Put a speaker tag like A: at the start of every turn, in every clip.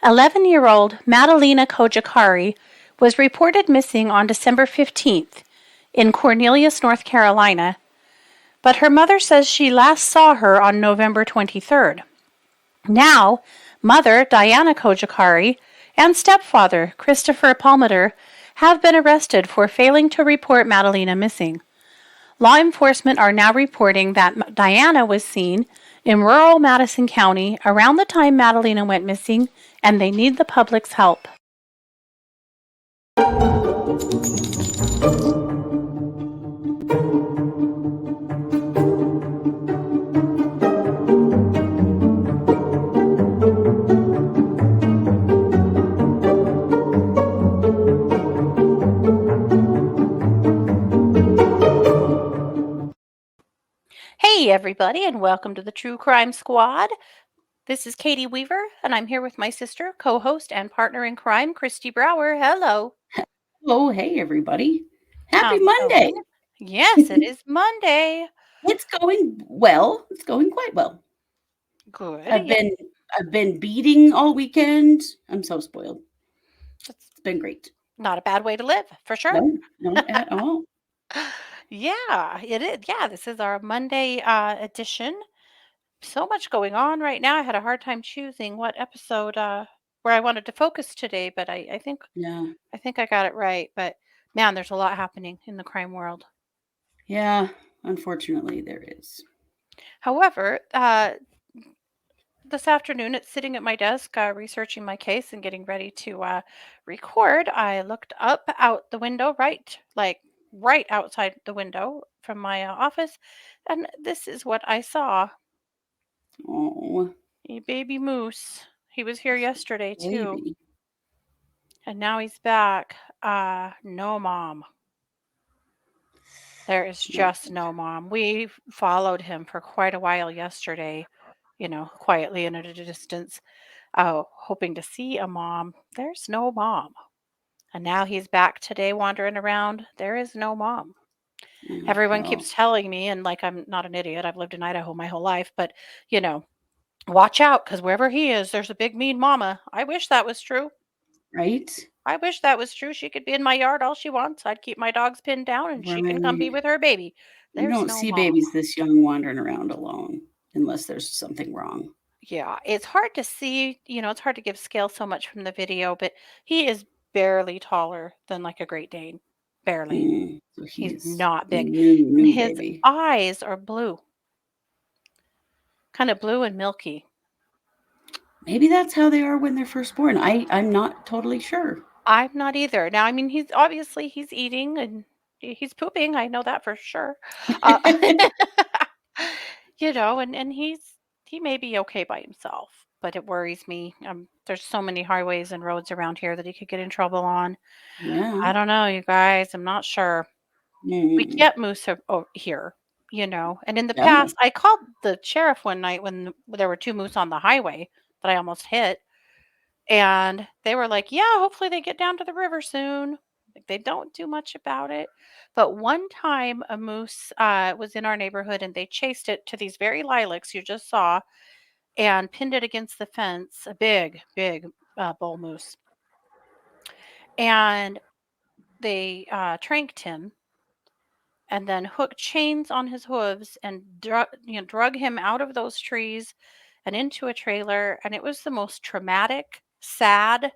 A: 11-year-old Madalina Cojocari was reported missing on December 15th in Cornelius, North Carolina, but her mother says she last saw her on November 23rd. Now, mother Diana Cojocari and stepfather Christopher Palmiter have been arrested for failing to report Madalina missing. Law enforcement are now reporting that Diana was seen in rural Madison County around the time Madalina went missing, and they need the public's help. Hey everybody, and welcome to the True Crime Squad. This is Katie Weaver, and I'm here with my sister, co-host, and partner in crime, Kristi Brower. Hello.
B: Oh, hey everybody. Happy
A: How's it
B: Monday.
A: going? Yes, it is Monday.
B: It's going well. It's going quite well.
A: Good.
B: I've been beating all weekend. I'm so spoiled. It's been great.
A: Not a bad way to live, for sure.
B: No, at all.
A: Yeah, it is. Yeah, this is our Monday edition. So much going on right now. I had a hard time choosing what episode where I wanted to focus today, but I think I got it right. But man, there's a lot happening in the crime world.
B: Yeah, unfortunately there is.
A: However, this afternoon, it's sitting at my desk, researching my case and getting ready to record. I looked up out the window, right outside the window from my office, and this is what I saw.
B: Oh,
A: A baby moose. He was here yesterday too,
B: baby.
A: and now he's back. No mom. There is just no mom. We followed him for quite a while yesterday, quietly and at a distance, hoping to see a mom. There's no mom. And now he's back today wandering around. There is no mom. Everyone keeps telling me, and like I'm not an idiot, I've lived in Idaho my whole life, but watch out, because wherever he is, there's a big mean mama. I wish that was true.
B: Right?
A: I wish that was true. She could be in my yard all she wants. I'd keep my dogs pinned down and she can come be with her baby.
B: You
A: There's
B: don't
A: no
B: see
A: mom.
B: babies this young wandering around alone unless there's something wrong.
A: Yeah, it's hard to see, it's hard to give scale so much from the video, but he is barely taller than like a Great Dane. Barely.
B: So
A: He's not big.
B: New
A: His
B: baby.
A: eyes are blue. Kind of blue and milky.
B: Maybe that's how they are when they're first born. I'm not totally sure.
A: I'm not either. Now, I mean, he's eating and he's pooping. I know that for sure. And he may be okay by himself, but it worries me. There's so many highways and roads around here that he could get in trouble on.
B: Yeah.
A: I don't know, you guys. I'm not sure. We get moose here, and in the past, I called the sheriff one night when there were 2 moose on the highway that I almost hit. And they were like, yeah, hopefully they get down to the river soon. Like, they don't do much about it. But one time a moose was in our neighborhood and they chased it to these very lilacs you just saw and pinned it against the fence, a big, big bull moose. And they tranked him and then hooked chains on his hooves and drug him out of those trees and into a trailer. And it was the most traumatic, sad,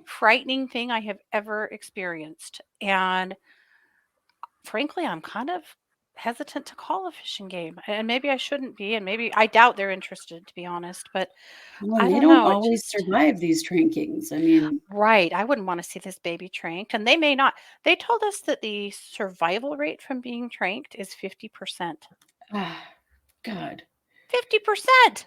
A: frightening thing I have ever experienced. And frankly, I'm kind of hesitant to call a fishing game, and maybe I shouldn't be, and maybe I doubt they're interested, to be honest, but I
B: they
A: don't
B: don't
A: know.
B: always survive these trankings. I mean,
A: right. I wouldn't want to see this baby tranked, and they may not. They told us that the survival rate from being tranked is 50%.
B: God.
A: 50%.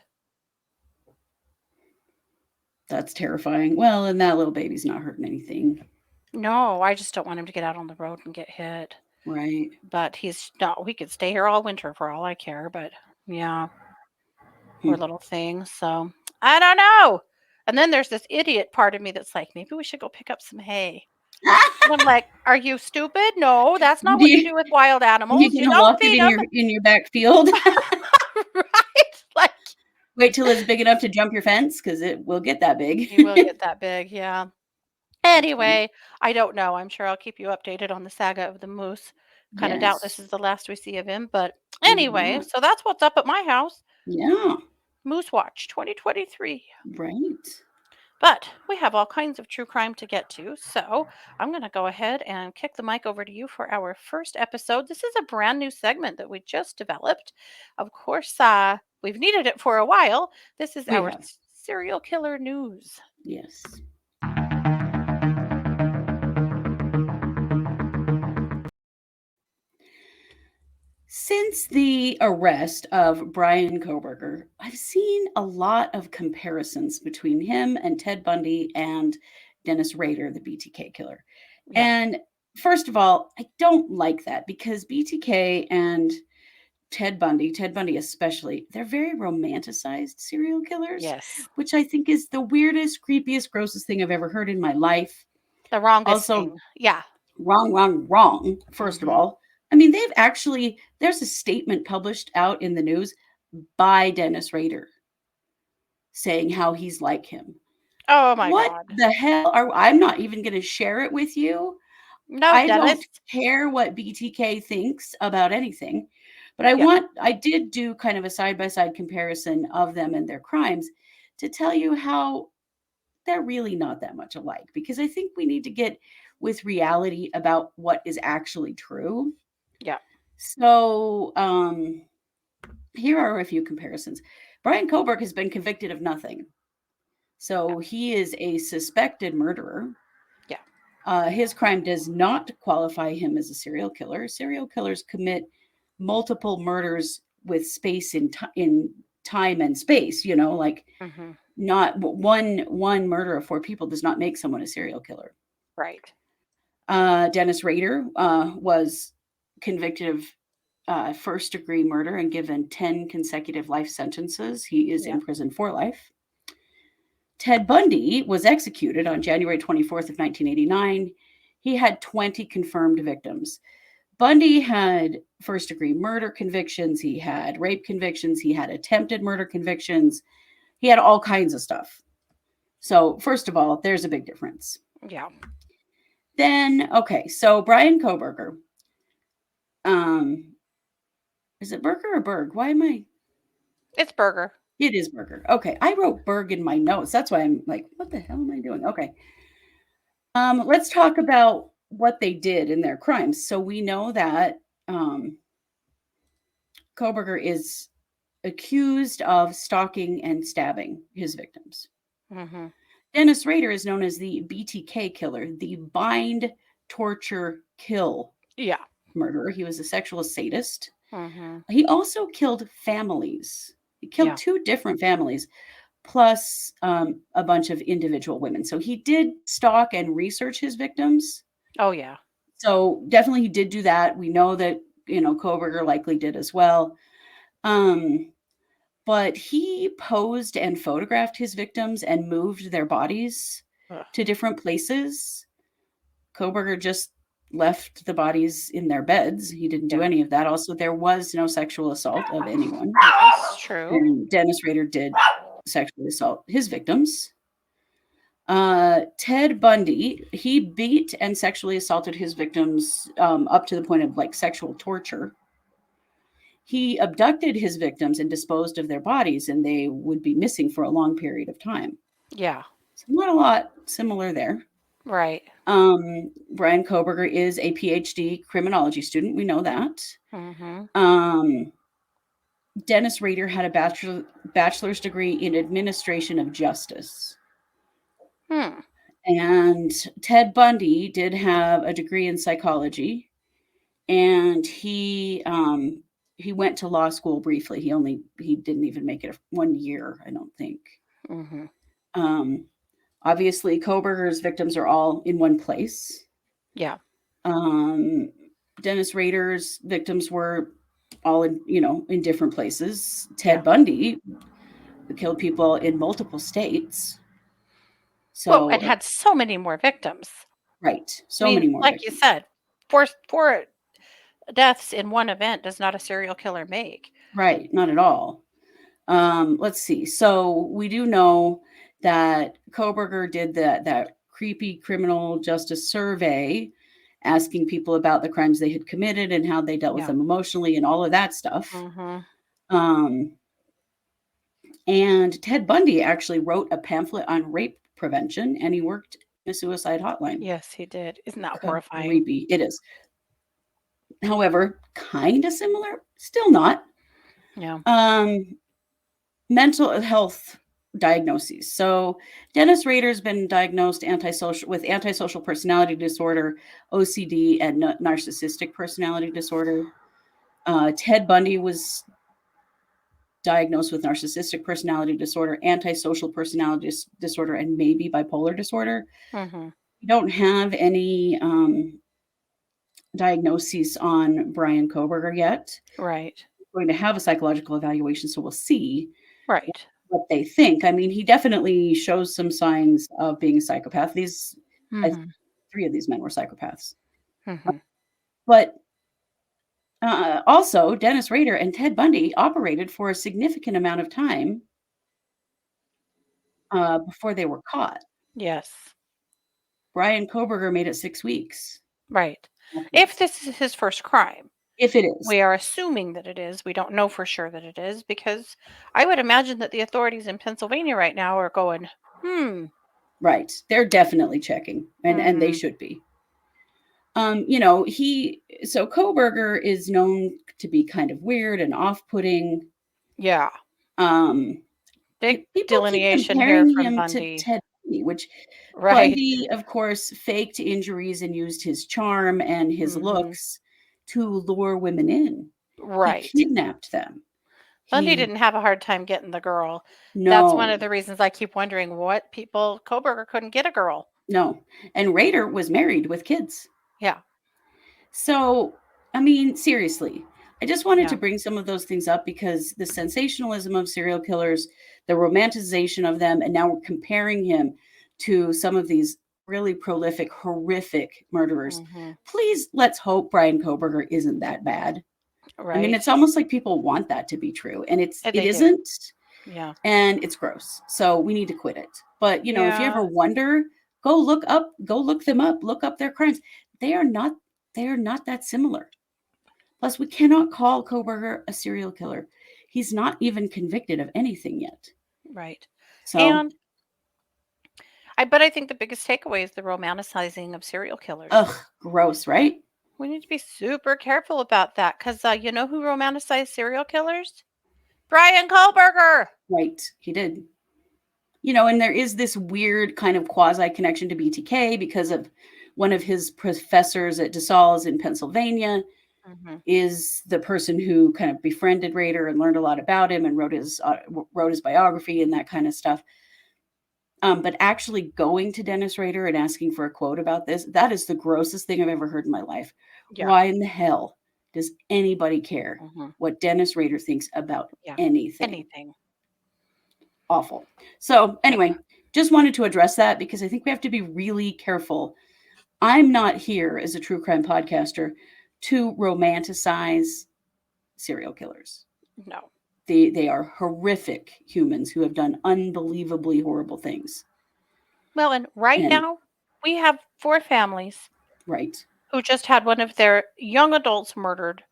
B: That's terrifying. Well, and that little baby's not hurting anything.
A: No, I just don't want him to get out on the road and get hit.
B: Right.
A: But he could stay here all winter for all I care, but yeah. Poor little thing. So I don't know. And then there's this idiot part of me that's like, maybe we should go pick up some hay. And I'm like, are you stupid? No, that's not what you do with wild animals.
B: You don't walk it in your back field.
A: Right? Like,
B: Wait till it's big enough to jump your fence, because it will get that big.
A: He will get that big, yeah. Anyway, I don't know. I'm sure I'll keep you updated on the saga of the moose. Kind of doubt this
B: Yes.
A: is the last we see of him, but anyway,
B: Yeah.
A: so that's what's up at my house.
B: Yeah.
A: Moose Watch 2023.
B: Right.
A: But we have all kinds of true crime to get to, so I'm going to go ahead and kick the mic over to you for our first episode. This is a brand new segment that we just developed. Of course, we've needed it for a while. This is
B: We
A: our
B: have.
A: serial killer news.
B: Yes. Since the arrest of Bryan Kohberger, I've seen a lot of comparisons between him and Ted Bundy and Dennis Rader, the BTK killer.
A: Yeah.
B: And first of all, I don't like that because BTK and Ted Bundy especially, they're very romanticized serial killers,
A: Yes.
B: which I think is the weirdest, creepiest, grossest thing I've ever heard in my life.
A: The wrongest
B: Also,
A: thing. Yeah.
B: wrong. First of
A: Mhm.
B: all, I mean, there's a statement published out in the news by Dennis Rader saying how he's like him.
A: Oh my
B: What
A: God.
B: the hell I'm not even going to share it with you.
A: No,
B: I
A: Dennis.
B: don't care what BTK thinks about anything, but
A: Yeah.
B: I did do kind of a side-by-side comparison of them and their crimes to tell you how they're really not that much alike, because I think we need to get with reality about what is actually true.
A: Yeah.
B: So, here are a few comparisons. Bryan Kohberger has been convicted of nothing. So he is a suspected murderer.
A: Yeah.
B: His crime does not qualify him as a serial killer. Serial killers commit multiple murders with space in time and space, like
A: Mhm.
B: not one murder of 4 people does not make someone a serial killer.
A: Right.
B: Dennis Rader was convicted of first-degree murder and given 10 consecutive life sentences. He is
A: Yeah.
B: in prison for life. Ted Bundy was executed on January 24th of 1989. He had 20 confirmed victims. Bundy had first-degree murder convictions. He had rape convictions. He had attempted murder convictions. He had all kinds of stuff. So, first of all, there's a big difference.
A: Yeah.
B: Then, okay, so Bryan Kohberger. Is it Berger or Berg? Why am I?
A: It's Burger.
B: It is Berger. Okay, I wrote Berg in my notes. That's why I'm like, what the hell am I doing? Okay. Let's talk about what they did in their crimes. So we know that Kohberger is accused of stalking and stabbing his victims.
A: Mhm.
B: Dennis Rader is known as the BTK killer, the bind, torture, kill
A: Yeah.
B: murderer. He was a sexual sadist.
A: Mhm.
B: He also killed families. He killed
A: Yeah.
B: 2 different families, plus a bunch of individual women. So he did stalk and research his victims.
A: Oh yeah.
B: So definitely he did do that. We know that, Kohberger likely did as well. But he posed and photographed his victims and moved their bodies
A: Ugh.
B: to different places. Kohberger just left the bodies in their beds. He didn't do
A: Yeah.
B: any of that. Also, there was no sexual assault of anyone.
A: That's true.
B: And Dennis Rader did sexually assault his victims. Ted Bundy, he beat and sexually assaulted his victims up to the point of like sexual torture. He abducted his victims and disposed of their bodies, and they would be missing for a long period of time.
A: Yeah.
B: So not a lot similar there.
A: Right.
B: Bryan Kohberger is a PhD criminology student. We know that.
A: Mhm.
B: Dennis Rader had a bachelor's degree in administration of justice.
A: Hmm.
B: And Ted Bundy did have a degree in psychology, and he went to law school briefly. He didn't even make it 1 year, I don't think.
A: Mhm.
B: Obviously, Kohberger's victims are all in one place.
A: Yeah.
B: Dennis Rader's victims were all in different places. Ted
A: Yeah.
B: Bundy killed people in multiple states.
A: Well, and
B: So,
A: had so many more victims.
B: right,
A: I
B: so
A: mean,
B: many more
A: like you
B: victims.
A: said, four deaths in one event does not a serial killer make.
B: Right, not at all. Let's see. So we do know that Kohberger did that creepy criminal justice survey, asking people about the crimes they had committed and how they dealt with
A: Yeah.
B: them emotionally and all of that stuff.
A: Mm-hmm.
B: And Ted Bundy actually wrote a pamphlet on rape prevention, and he worked in a suicide hotline.
A: Yes, he did. Isn't that horrifying?
B: Creepy. It is. However, kind of similar, still not.
A: Yeah.
B: Mental health diagnoses. So Dennis Rader's been diagnosed with antisocial personality disorder, OCD, and narcissistic personality disorder. Ted Bundy was diagnosed with narcissistic personality disorder, antisocial personality disorder, and maybe bipolar disorder.
A: Mm-hmm.
B: We don't have any diagnoses on Bryan Kohberger yet.
A: Right.
B: We're going to have a psychological evaluation, so we'll see
A: Right.
B: what they think. I mean, he definitely shows some signs of being a psychopath.
A: Mm-hmm.
B: 3 of these men were psychopaths.
A: Mm-hmm.
B: But also, Dennis Rader and Ted Bundy operated for a significant amount of time before they were caught.
A: Yes.
B: Bryan Kohberger made it 6 weeks.
A: Right. If this is his first crime.
B: If it is.
A: We are assuming that it is. We don't know for sure that it is, because I would imagine that the authorities in Pennsylvania right now are going,
B: Right. They're definitely checking, and they should be. So Kohberger is known to be kind of weird and off-putting.
A: Yeah. Big
B: People
A: delineation
B: keep
A: here
B: comparing
A: from
B: him
A: Bundy.
B: to Ted Bundy, which
A: Right.
B: Bundy, of course, faked injuries and used his charm and his looks to lure women in.
A: Right.
B: He kidnapped them.
A: Bundy didn't have a hard time getting the girl.
B: No.
A: That's one of the reasons I keep wondering what Kohberger couldn't get a girl.
B: No. And Rader was married with kids.
A: Yeah.
B: So, I mean, seriously, I just wanted to bring some of those things up because the sensationalism of serial killers, the romanticization of them, and now we're comparing him to some of these really prolific, horrific murderers. Please, let's hope Bryan Kohberger isn't that bad. Right. I mean, it's almost like people want that to be true, and it isn't.
A: Yeah.
B: And it's gross. So we need to quit it. But, if you ever wonder, go look them up, look up their crimes. They are not that similar. Plus, we cannot call Kohberger a serial killer. He's not even convicted of anything yet.
A: Right.
B: So,
A: but I think the biggest takeaway is the romanticizing of serial killers.
B: Ugh, gross, right?
A: We need to be super careful about that because you know who romanticized serial killers? Bryan Kohberger.
B: Right, he did. And there is this weird kind of quasi connection to BTK because of one of his professors at DeSales in Pennsylvania is the person who kind of befriended Rader and learned a lot about him and wrote his biography and that kind of stuff. But actually going to Dennis Rader and asking for a quote about this, that is the grossest thing I've ever heard in my life. Yeah. Why in the hell does anybody care what Dennis Rader thinks about anything? Awful. So anyway, just wanted to address that because I think we have to be really careful. I'm not here as a true crime podcaster to romanticize serial killers.
A: No.
B: They are horrific humans who have done unbelievably horrible things.
A: Well, and now we have 4 families.
B: Right.
A: Who just had one of their young adults murdered.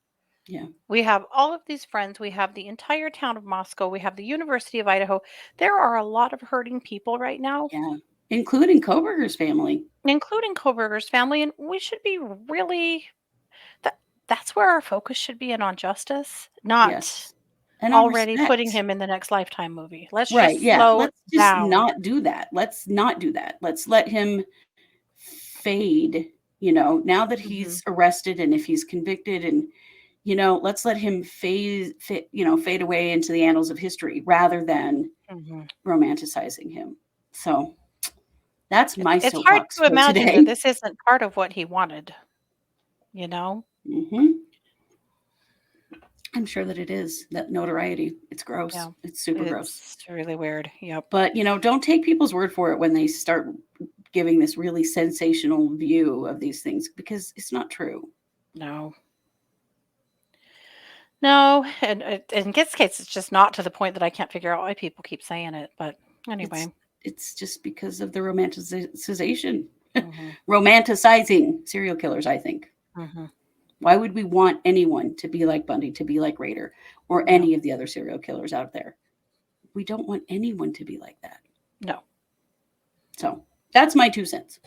B: Yeah.
A: We have all of these friends. We have the entire town of Moscow. We have the University of Idaho. There are a lot of hurting people right now.
B: Yeah. Including Kohberger's family.
A: And we should be really... That's where our focus should be on justice, not
B: and
A: already putting him in the next Lifetime movie. Let's just
B: Let's just
A: down.
B: not do that. Let's not do that. Let's let him fade, now that he's arrested and if he's convicted and, let's let him fade away into the annals of history rather than romanticizing him. So that's my soapbox.
A: It's hard to imagine that this isn't part of what he wanted,
B: I'm sure that it is, that notoriety. It's gross. Yeah, it's super gross.
A: It's really weird. Yep.
B: But, don't take people's word for it when they start giving this really sensational view of these things because it's not true.
A: No. No, and in this case, it's just not to the point that I can't figure out why people keep saying it. But anyway,
B: It's just because of the romanticization,
A: mm-hmm,
B: romanticizing serial killers. I think.
A: mm-hmm,
B: Why would we want anyone to be like Bundy, to be like Rader, or
A: no,
B: any of the other serial killers out there? We don't want anyone to be like that.
A: no.
B: So that's my 2 cents.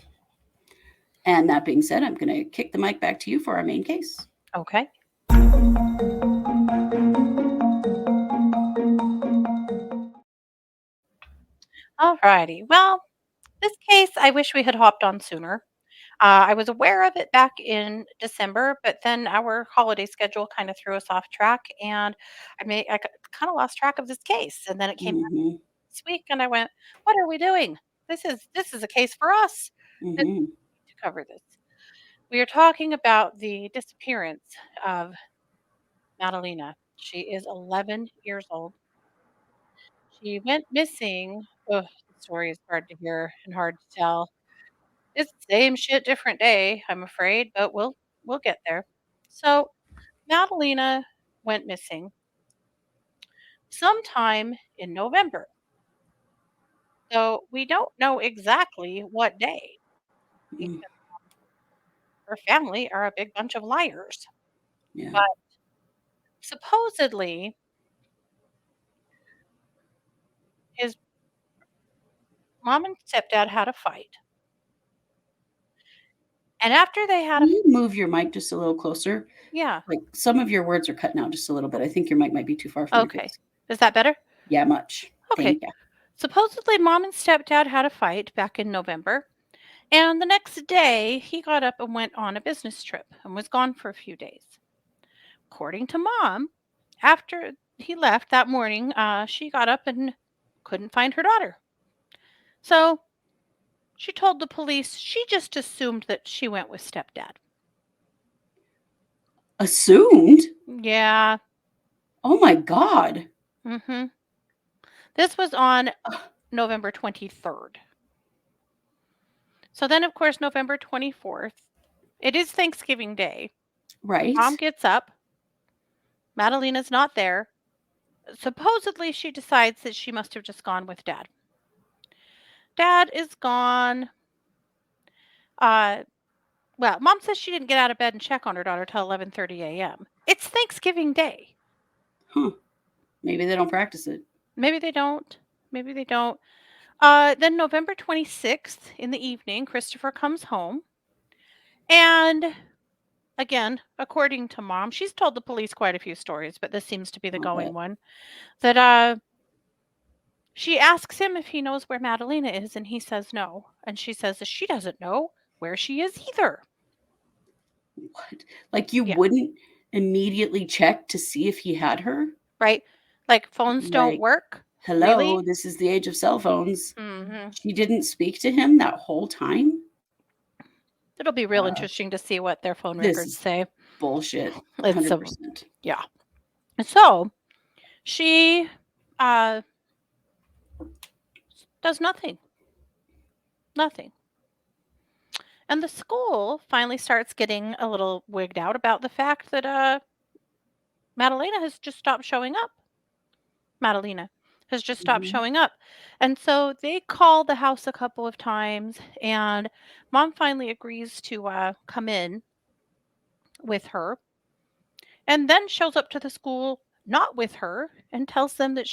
B: And that being said, I'm going to kick the mic back to you for our main case.
A: Okay. All righty. Well, this case, I wish we had hopped on sooner. I was aware of it back in December, but then our holiday schedule kind of threw us off track, and I kind of lost track of this case. And then it came back
B: Mm-hmm.
A: this week, and I went, "What are we doing? This is a case for us to
B: Mm-hmm.
A: cover this." We are talking about the disappearance of Madalina. She is 11 years old. She went missing. Ugh, the story is hard to hear and hard to tell. It's the same shit, different day, I'm afraid, but we'll get there. So Madalina went missing sometime in November. So we don't know exactly what day
B: Mm.
A: because her family are a big bunch of liars.
B: Yeah.
A: But supposedly his mom and stepdad had a fight. And after they had
B: Can
A: a
B: you move your mic just a little closer?
A: yeah,
B: Like some of your words are cutting out just a little bit. I think your mic might be too far from your
A: okay.
B: face.
A: Is that better?
B: Yeah, much.
A: Okay.
B: Thank you.
A: Supposedly mom and stepdad had a fight back in November. And the next day, he got up and went on a business trip and was gone for a few days. According to mom, after he left that morning, she got up and couldn't find her daughter. So she told the police she just assumed that she went with stepdad.
B: Assumed?
A: Yeah.
B: Oh my God.
A: Mm-hmm. This was on
B: Ugh,
A: November 23rd. So then, of course, November 24th, it is Thanksgiving Day.
B: right?
A: Mom gets up. Madalina's not there. Supposedly, she decides that she must have just gone with dad. Dad is gone. Uh, well, mom says she didn't get out of bed and check on her daughter till 11:30 a.m. It's Thanksgiving Day.
B: Huh. Maybe they don't practice it.
A: Maybe they don't. Maybe they don't. Then November 26th in the evening, Christopher comes home. And again, according to mom, she's told the police quite a few stories, but this seems to be the
B: I'll
A: going
B: bet.
A: one. That she asks him if he knows where Madalina is, and he says no. And she says that she doesn't know where she is either.
B: What? Like you
A: Yeah,
B: wouldn't immediately check to see if he had her?
A: right? Like phones don't
B: Like,
A: work.
B: hello,
A: Really?
B: this is the age of cell phones.
A: Hmm.
B: She didn't speak to him that whole time?
A: It'll be real
B: Uh,
A: interesting to see what their phone
B: this
A: records
B: is
A: say.
B: bullshit.
A: It's a
B: 100%.
A: yeah. So she uh, does nothing, nothing. And the school finally starts getting a little wigged out about the fact that Madalena has just stopped showing up. Madalina has just stopped
B: Mhm.
A: showing up. And so they call the house a couple of times, and mom finally agrees to come in with her and then shows up to the school not with her and tells them that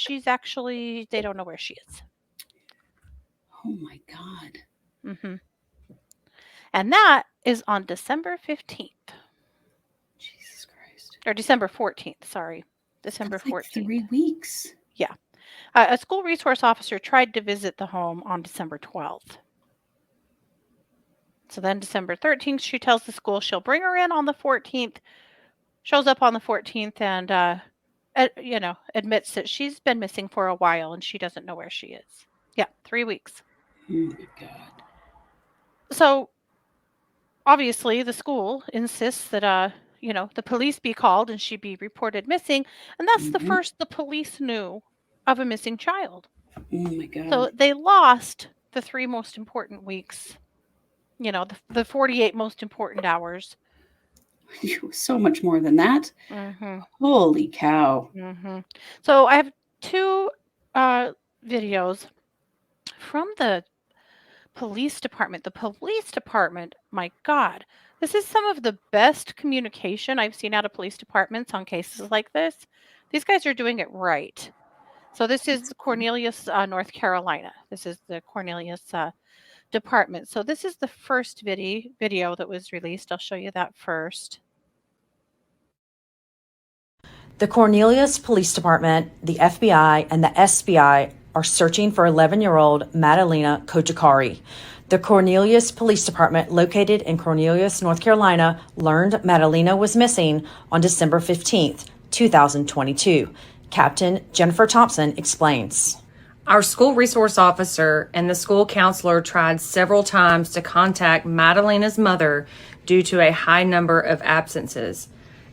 A: they don't know where she is.
B: Oh my God.
A: Hmm. And that is on December 15th,
B: Jesus Christ.
A: or December 14th, sorry. December
B: That's like
A: 14th.
B: 3 weeks.
A: Yeah. A school resource officer tried to visit the home on December 12th. So then December 13th, she tells the school she'll bring her in on the 14th, shows up on the 14th, and, admits that she's been missing for a while and she doesn't know where she is. Yeah, 3 weeks.
B: Oh my God.
A: So obviously, the school insists that, the police be called and she be reported missing. And that's the
B: Mhm.
A: first the police knew of a missing child.
B: Oh my God.
A: So they lost the 3 most important weeks, the 48 most important hours
B: So much more than that.
A: Mm-hmm.
B: Holy cow.
A: Mm-hmm. So I have two videos from the police department. The police department, my God, this is some of the best communication I've seen out of police departments on cases like this. These guys are doing it right. So this is Cornelius, North Carolina. This is the Cornelius department. So this is the first video that was released. I'll show you that first.
C: The Cornelius Police Department, the FBI, and the SBI are searching for 11-year-old Madalina Cojocari. The Cornelius Police Department, located in Cornelius, North Carolina, learned Madalina was missing on December 15th, 2022. Captain Jennifer Thompson explains.
D: Our school resource officer and the school counselor tried several times to contact Madalina's mother due to a high number of absences.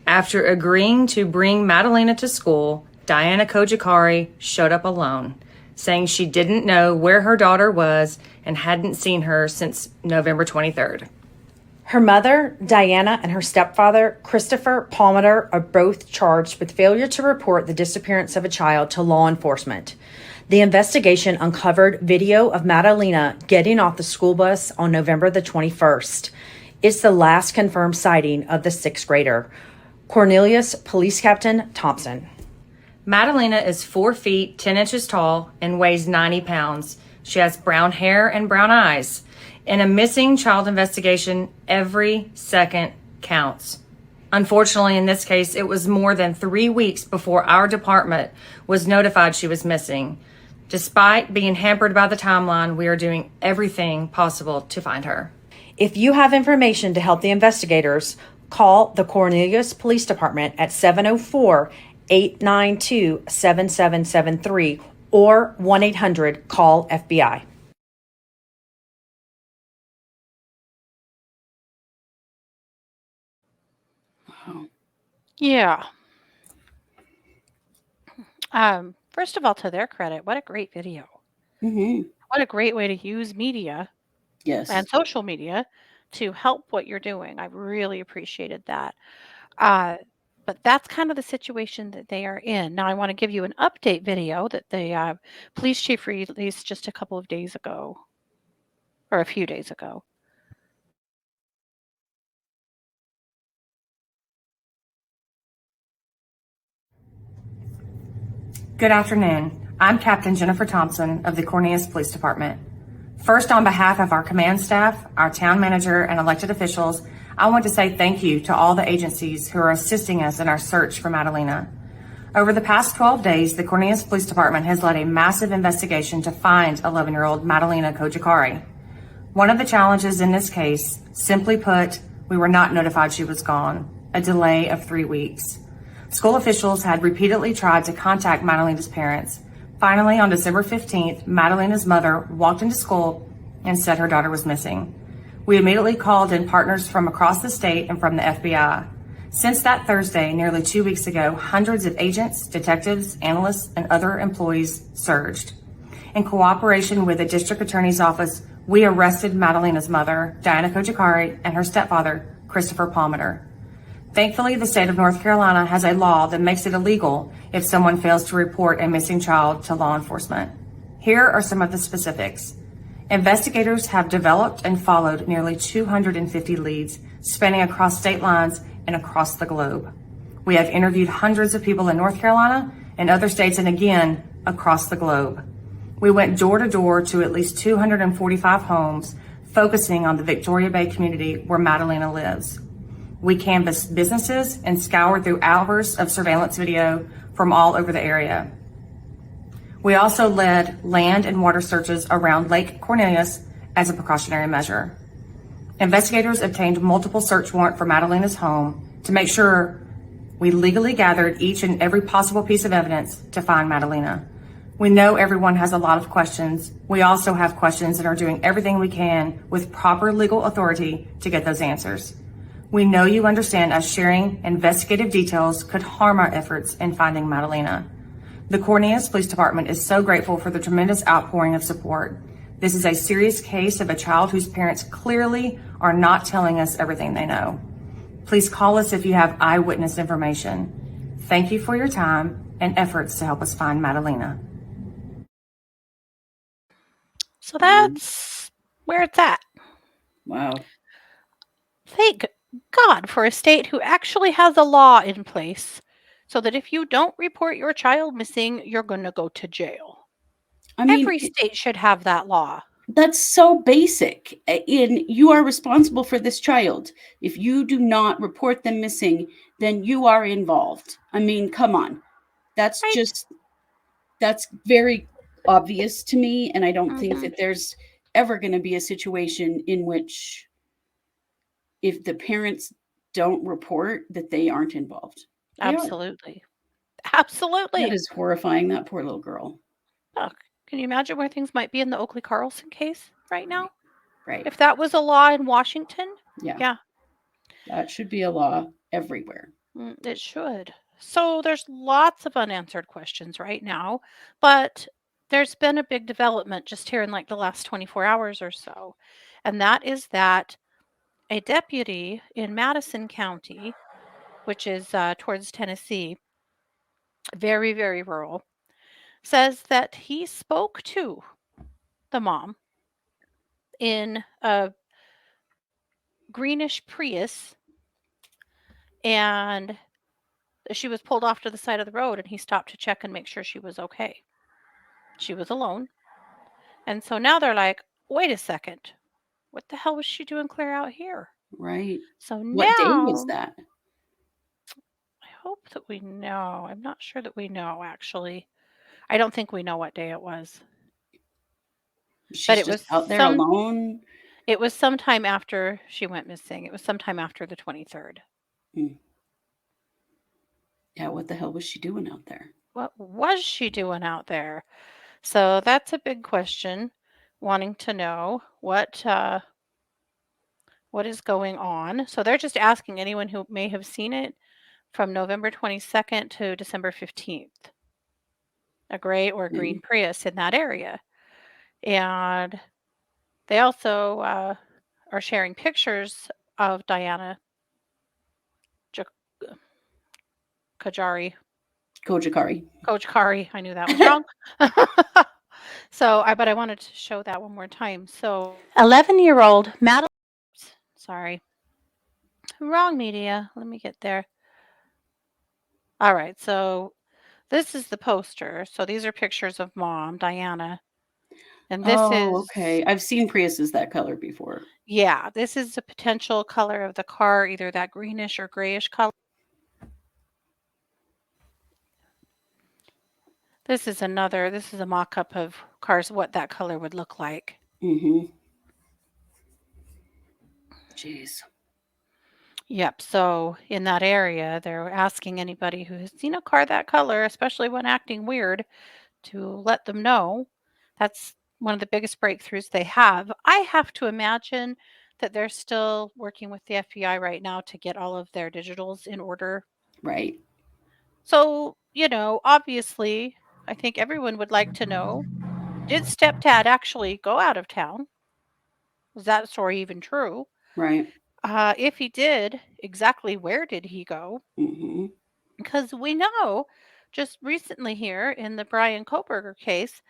D: After agreeing to bring Madalina to school, Diana Cojocari showed up alone, saying she didn't know where her daughter was and hadn't seen her since November 23rd.
C: Her mother, Diana, and her stepfather, Christopher Palmiter, are both charged with failure to report the disappearance of a child to law enforcement. The investigation uncovered video of Madalina getting off the school bus on November the 21st. It's the last confirmed sighting of the sixth grader. Cornelius Police Captain Thompson.
D: Madalina is 4 feet, 10 inches tall and weighs 90 pounds. She has brown hair and brown eyes. In a missing child investigation, every second counts. Unfortunately, in this case, it was more than 3 weeks before our department was notified she was missing. Despite being hampered by the timeline, we are doing everything possible to find her.
C: If you have information to help the investigators, call the Cornelius Police Department at 704-892-7773 or 1-800-CALL-FBI.
A: Yeah. First of all, to their credit, what a great video.
B: Mm-hmm.
A: What a great way to use media
B: Yes.
A: and social media to help what you're doing. I really appreciated that. But that's kind of the situation that they are in. Now, I want to give you an update video that the police chief released just a couple of days ago, or a few days ago.
D: Good afternoon. I'm Captain Jennifer Thompson of the Cornelius Police Department. First, on behalf of our command staff, our town manager, and elected officials, I want to say thank you to all the agencies who are assisting us in our search for Madalina. Over the past 12 days, the Cornelius Police Department has led a massive investigation to find 11-year-old Madalina Cojocari. One of the challenges in this case, simply put, we were not notified she was gone, a delay of 3 weeks. School officials had repeatedly tried to contact Madalina's parents. Finally, on December 15th, Madalina's mother walked into school and said her daughter was missing. We immediately called in partners from across the state and from the FBI. Since that Thursday, nearly 2 weeks ago, hundreds of agents, detectives, analysts, and other employees surged. In cooperation with the district attorney's office, we arrested Madalina's mother, Diana Cojocari, and her stepfather, Christopher Palmiter. Thankfully, the state of North Carolina has a law that makes it illegal if someone fails to report a missing child to law enforcement. Here are some of the specifics. Investigators have developed and followed nearly 250 leads spanning across state lines and across the globe. We have interviewed hundreds of people in North Carolina and other states and again, across the globe. We went door to door to at least 245 homes, focusing on the Victoria Bay community where Madalina lives. We canvassed businesses and scoured through hours of surveillance video from all over the area. We also led land and water searches around Lake Cornelius as a precautionary measure. Investigators obtained multiple search warrants for Madalina's home to make sure we legally gathered each and every possible piece of evidence to find Madalina. We know everyone has a lot of questions. We also have questions and are doing everything we can with proper legal authority to get those answers. We know you understand us sharing investigative details could harm our efforts in finding Madalina. The Cornelius Police Department is so grateful for the tremendous outpouring of support. This is a serious case of a child whose parents clearly are not telling us everything they know. Please call us if you have eyewitness information. Thank you for your time and efforts to help us find Madalina.
A: So that's where it's at.
B: Wow.
A: Thank God for a state who actually has a law in place so that if you don't report your child missing, you're going to go to jail.
B: I mean,
A: Every state should have that law.
B: that's so basic. You are responsible for this child. If you do not report them missing, then you are involved. I mean, come on. That's
A: Right.
B: that's very obvious to me. And I don't think
A: Mhm.
B: that there's ever going to be a situation in which if the parents don't report that they aren't involved. They are.
A: Absolutely. Absolutely.
B: That is horrifying. That poor little girl.
A: Look, can you imagine where things might be in the Oakley Carlson case right now?
B: Right.
A: If that was a law in Washington?
B: Yeah. That should be a law everywhere.
A: It should. So there's lots of unanswered questions right now, but there's been a big development just here in like the last 24 hours or so. And that is that a deputy in Madison County, which is towards Tennessee, very, very rural, says that he spoke to the mom in a greenish Prius and she was pulled off to the side of the road and he stopped to check and make sure she was okay. She was alone. And so now they're like, wait a second. What the hell was she doing clear out here?
B: Right.
A: So
B: What day was
A: now
B: that?
A: I hope that we know. I'm not sure that we know actually. I don't think we know what day it was.
B: She's
A: it
B: just
A: was
B: out there alone.
A: It was sometime after she went missing. It was sometime after the 23rd.
B: Yeah, what the hell was she doing out there?
A: What was she doing out there? So that's a big question. Wanting to know what is going on. So they're just asking anyone who may have seen it from November 22nd to December 15th. A gray or green Prius in that area. And they also are sharing pictures of Diana Cojocari. Cojocari. I knew that was wrong. So, but I wanted to show that one more time. So, 11-year-old Madalina. Sorry. Wrong media. Let me get there. All right. So, this is the poster. So, these are pictures of mom, Diana. And this is.
B: Okay. I've seen Priuses that color before.
A: Yeah. This is the potential color of the car, either that greenish or grayish color. This is a mock-up of cars, what that color would look like.
B: Jeez.
A: Yep. So in that area, they're asking anybody who has seen a car that color, especially when acting weird, to let them know. That's one of the biggest breakthroughs they have. I have to imagine that they're still working with the FBI right now to get all of their digitals in order.
B: Right.
A: So, obviously, I think everyone would like to know, did stepdad actually go out of town? Is that story even true?
B: Right.
A: If he did, exactly where did he go? Because we know just recently here in the Bryan Kohberger case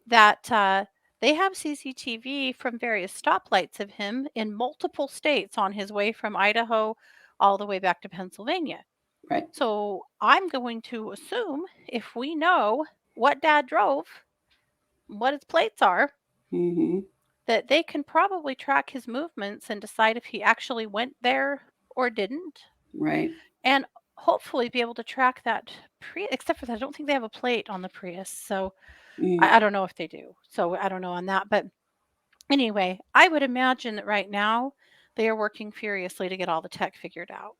A: that they have CCTV from various stoplights of him in multiple states on his way from Idaho all the way back to Pennsylvania.
B: Right.
A: So I'm going to assume if we know what dad drove, what his plates are, that they can probably track his movements and decide if he actually went there or didn't.
B: Right.
A: And hopefully be able to track that Prius, except for that, I don't think they have a plate on the Prius. So I don't know if they do. So I don't know on that. But anyway, I would imagine that right now they are working furiously to get all the tech figured out.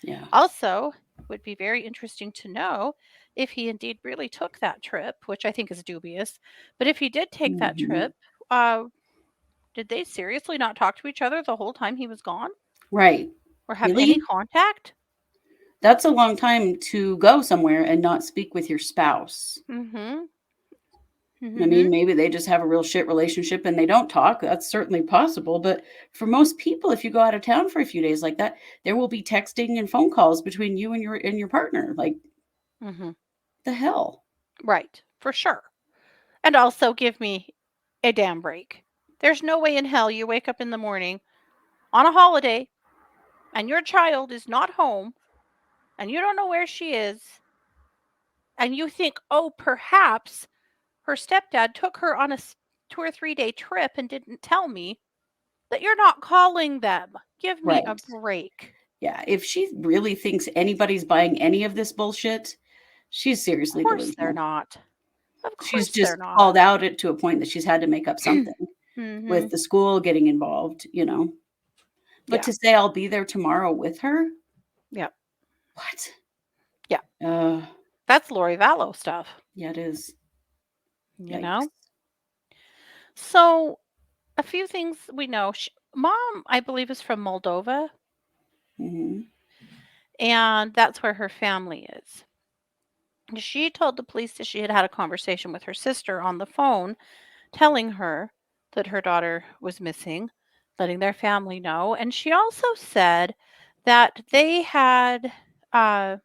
B: Yeah.
A: Also, would be very interesting to know if he indeed really took that trip, which I think is dubious. But if he did take that trip, did they seriously not talk to each other the whole time he was gone?
B: Right.
A: Or have
B: Really?
A: any contact?
B: That's a long time to go somewhere and not speak with your spouse. I mean, maybe they just have a real shit relationship and they don't talk. That's certainly possible. But for most people, if you go out of town for a few days like that, there will be texting and phone calls between you and your partner. Like, the hell?
A: Right, for sure. And also give me a damn break. There's no way in hell you wake up in the morning on a holiday and your child is not home and you don't know where she is and you think, oh, perhaps her stepdad took her on a 2 or 3 day trip and didn't tell me, that you're not calling them. Give me a
B: Right.
A: break.
B: Yeah. If she really thinks anybody's buying any of this bullshit, she's
A: Of
B: seriously
A: course they're
B: delusional.
A: not. Of
B: She's
A: course they're
B: just
A: not.
B: called out it to a point that she's had to make up something with
A: Mhm.
B: the school getting involved, you know. But
A: Yeah.
B: to say I'll be there tomorrow with her?
A: Yep.
B: What?
A: Yeah. That's Lori Vallow stuff,
B: Yeah, it is.
A: you
B: Yikes.
A: know? So, a few things we know. Mom, I believe, is from Moldova,
B: Mhm.
A: and that's where her family is. She told the police that she had had a conversation with her sister on the phone, telling her that her daughter was missing, letting their family know. And she also said that they had, well,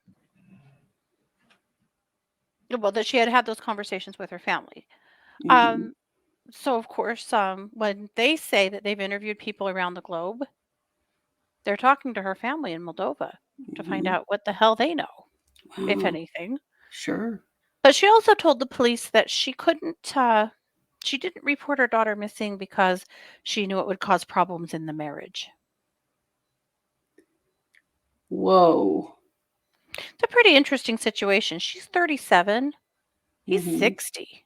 A: that she had had those conversations with her family.
B: Mhm.
A: So, of course, when they say that they've interviewed people around the globe, they're talking to her family in Moldova to find
B: Mhm.
A: out what the hell they know, if
B: Wow.
A: anything.
B: Sure.
A: But she also told the police that she didn't report her daughter missing because she knew it would cause problems in the marriage.
B: Whoa.
A: It's a pretty interesting situation. She's 37. He's
B: Mhm.
A: 60.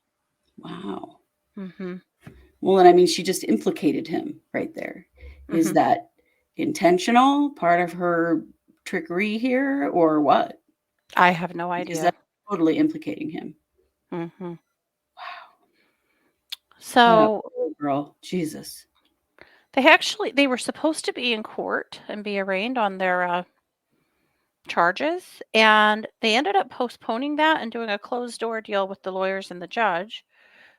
B: Wow.
A: Mhm.
B: Well, and I mean, she just implicated him right there. Is
A: Mhm.
B: that intentional? Part of her trickery here, or what?
A: I have no
B: Because
A: idea.
B: that's totally implicating him.
A: Mhm.
B: Wow. What a
A: So,
B: poor girl. Jesus.
A: they were supposed to be in court and be arraigned on their charges, and they ended up postponing that and doing a closed door deal with the lawyers and the judge.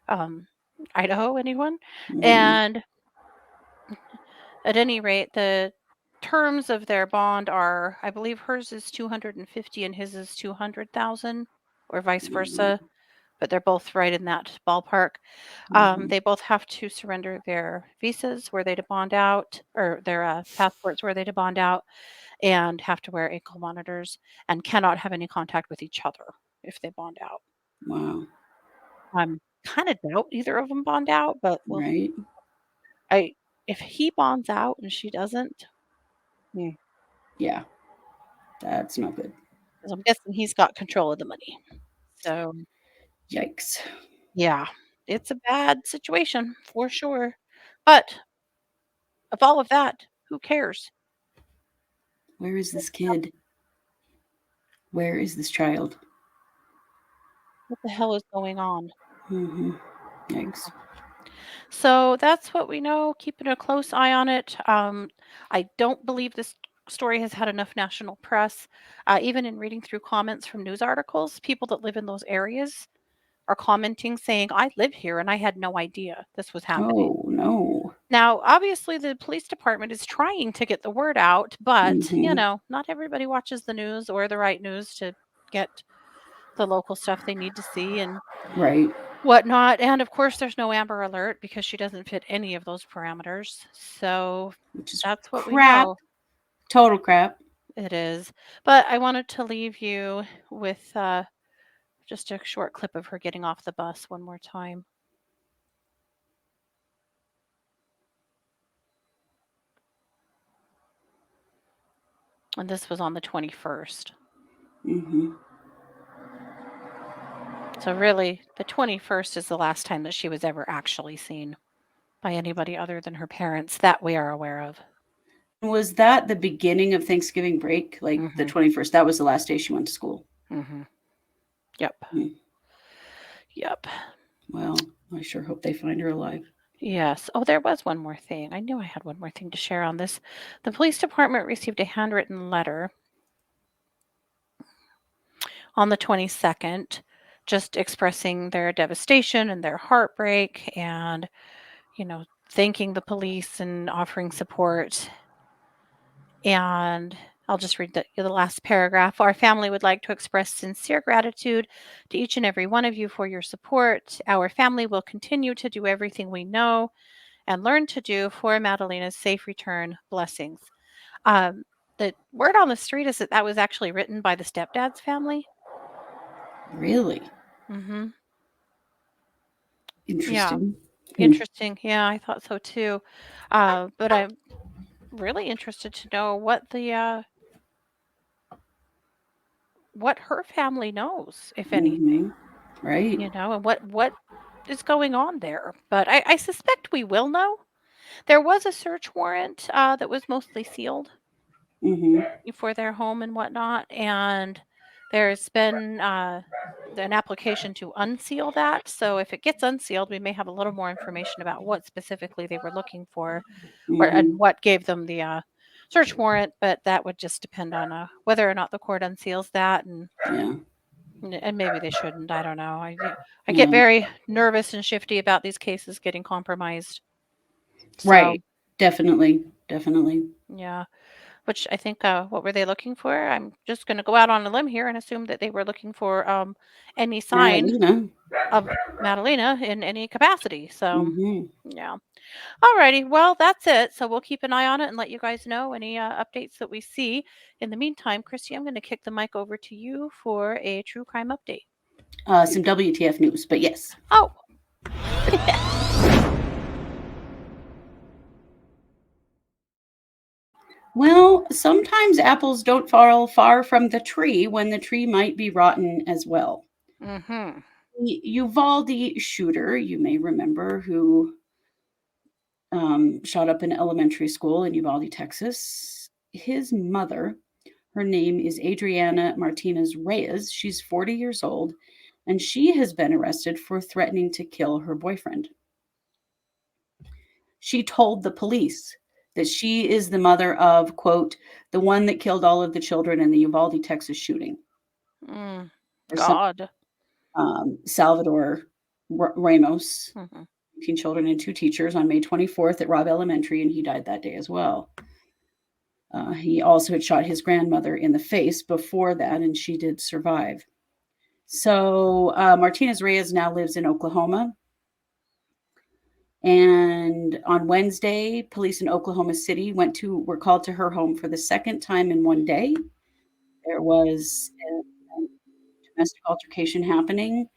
A: Um, Idaho, anyone?
B: Mhm.
A: And at any rate, the terms of their bond are, I believe hers is 250 and his is 200,000, or vice versa, but they're both right in that ballpark.
B: Mhm.
A: They both have to surrender their visas were they to bond out, or their passports were they to bond out, and have to wear ankle monitors and cannot have any contact with each other if they bond out.
B: Wow.
A: I'm kind of doubt either of them bond out, but well,
B: Right?
A: I if he bonds out and she doesn't, hmm,
B: Yeah. That's not good.
A: 'cause I'm guessing he's got control of the money. So
B: Yikes.
A: yeah, it's a bad situation for sure. But of all of that, who cares?
B: Where is this kid? Where is this child?
A: What the hell is going on?
B: Mhm. Yikes.
A: So that's what we know, keeping a close eye on it. I don't believe this story has had enough national press. Even in reading through comments from news articles, people that live in those areas are commenting saying, I live here and I had no idea this was happening.
B: Oh, no.
A: Now, obviously, the police department is trying to get the word out, but,
B: Mhm.
A: not everybody watches the news or the right news to get the local stuff they need to see and
B: Right.
A: whatnot. And of course, there's no Amber Alert because she doesn't fit any of those parameters. So
B: Which is
A: that's what we
B: crap.
A: know.
B: Total crap.
A: It is. But I wanted to leave you with just a short clip of her getting off the bus one more time. And this was on the 21st.
B: Mhm.
A: So really, the 21st is the last time that she was ever actually seen by anybody other than her parents that we are aware of.
B: Was that the beginning of Thanksgiving break? Like the
A: Mhm.
B: 21st? That was the last day she went to school.
A: Mhm. Yep.
B: Mm.
A: Yep.
B: Well, I sure hope they find her alive.
A: Yes. Oh, there was one more thing. I knew I had one more thing to share on this. The police department received a handwritten letter on the 22nd just expressing their devastation and their heartbreak and, thanking the police and offering support. And I'll just read the last paragraph. Our family would like to express sincere gratitude to each and every one of you for your support. Our family will continue to do everything we know and learn to do for Madalina's safe return. Blessings. Um, the word on the street is that was actually written by the stepdad's family.
B: Really?
A: Mm-hmm. Yeah.
B: Interesting.
A: Interesting. Yeah, I thought so too. But I'm really interested to know what her family knows, if anything,
B: Right.
A: and what is going on there. But I suspect we will know. There was a search warrant that was mostly sealed
B: Mm-hmm.
A: for their home and whatnot, and there's been an application to unseal that. So if it gets unsealed, we may have a little more information about what specifically they were looking for, and
B: Mm-hmm.
A: what gave them the search warrant. But that would just depend on whether or not the court unseals that,
B: Yeah.
A: and maybe they shouldn't. I don't know. I get
B: Yeah.
A: very nervous and shifty about these cases getting compromised. So
B: Right. Definitely. Definitely.
A: yeah. Which I think, what were they looking for? I'm just going to go out on a limb here and assume that they were looking for any sign
B: Madalina.
A: of Madalina in any capacity. So,
B: Mm-hmm.
A: yeah. Alrighty. Well, that's it. So we'll keep an eye on it and let you guys know any updates that we see. In the meantime, Kristi, I'm going to kick the mic over to you for a true crime update.
B: Some WTF news, but yes.
A: Oh.
B: Well, sometimes apples don't fall far from the tree when the tree might be rotten as well.
A: Mm-hmm.
B: The Uvalde shooter, you may remember, who shot up an elementary school in Uvalde, Texas. His mother, her name is Adriana Martinez Reyes. She's 40 years old, and she has been arrested for threatening to kill her boyfriend. She told the police that she is the mother of, quote, the one that killed all of the children in the Uvalde, Texas shooting. Her son,
A: God.
B: Salvador Ramos,
A: Mm-hmm.
B: 18 children and 2 teachers on May 24th at Robb Elementary, and he died that day as well. He also had shot his grandmother in the face before that, and she did survive. So Martinez Reyes now lives in Oklahoma. And on Wednesday, police in Oklahoma City were called to her home for the second time in one day. There was a domestic altercation happening.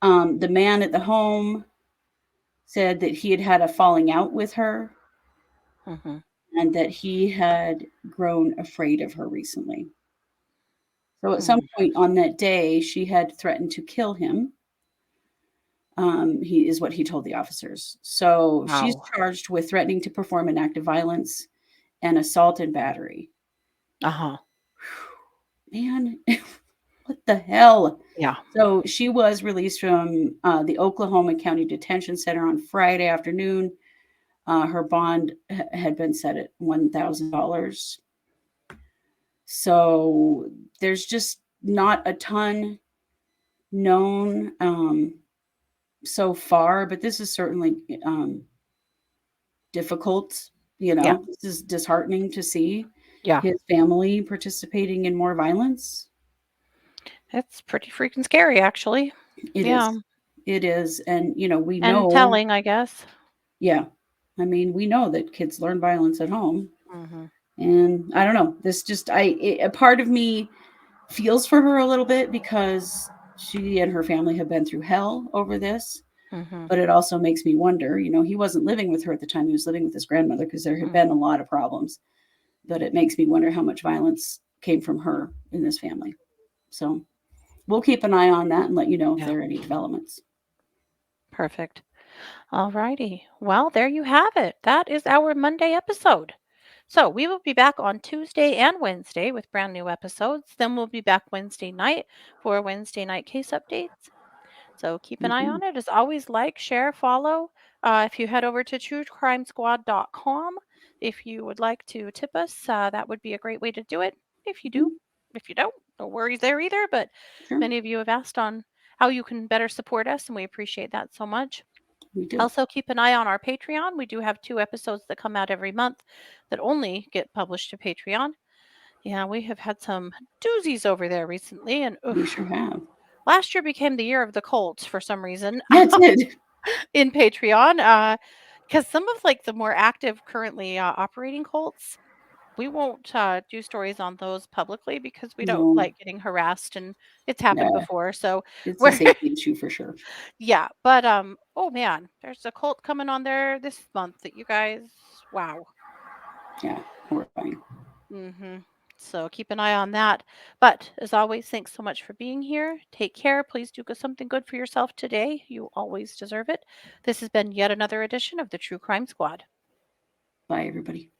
B: The man at the home said that he had had a falling out with her,
A: Mm-hmm.
B: and that he had grown afraid of her recently. So at some point on that day, she had threatened to kill him. He is what he told the officers. So she's
A: Wow.
B: charged with threatening to perform an act of violence and assault and battery.
A: Uh-huh.
B: Man, what the hell?
A: Yeah.
B: So she was released from the Oklahoma County Detention Center on Friday afternoon. Her bond had been set at $1,000. So there's just not a ton known so far, but this is certainly difficult.
A: Yeah.
B: This is disheartening to see
A: Yeah.
B: his family participating in more violence.
A: It's pretty freaking scary, actually.
B: It
A: Yeah.
B: is. It is. And, we
A: And
B: know,
A: telling, I guess.
B: yeah. I mean, we know that kids learn violence at home.
A: Mm-hmm.
B: And I don't know. A part of me feels for her a little bit because she and her family have been through hell over this.
A: Mm-hmm.
B: But it also makes me wonder, he wasn't living with her at the time. He was living with his grandmother because there had been a lot of problems. But it makes me wonder how much violence came from her in this family. So we'll keep an eye on that and let you know if there are any developments.
A: Perfect. All righty. Well, there you have it. That is our Monday episode. So we will be back on Tuesday and Wednesday with brand new episodes. Then we'll be back Wednesday night for Wednesday night case updates. So keep an eye on it. As always, like, share, follow. If you head over to truecrimesquad.com, if you would like to tip us, that would be a great way to do it. If you do, if you don't, no worries there either. But
B: Sure.
A: many of you have asked on how you can better support us, and we appreciate that so much.
B: We do.
A: Also, keep an eye on our Patreon. We do have 2 episodes that come out every month that only get published to Patreon. Yeah, we have had some doozies over there recently, and
B: We sure have.
A: last year became the year of the Colts for some reason.
B: That's it.
A: In Patreon, because some of like the more active currently operating cults, we won't do stories on those publicly because we don't
B: No.
A: like getting harassed, and it's happened
B: Yeah.
A: before. So
B: It's a
A: we're
B: safety issue for sure.
A: yeah, but oh man, there's a cult coming on there this month that you guys, wow.
B: Yeah, horrifying.
A: So keep an eye on that. But as always, thanks so much for being here. Take care. Please do something good for yourself today. You always deserve it. This has been yet another edition of the True Crime Squad.
B: Bye, everybody.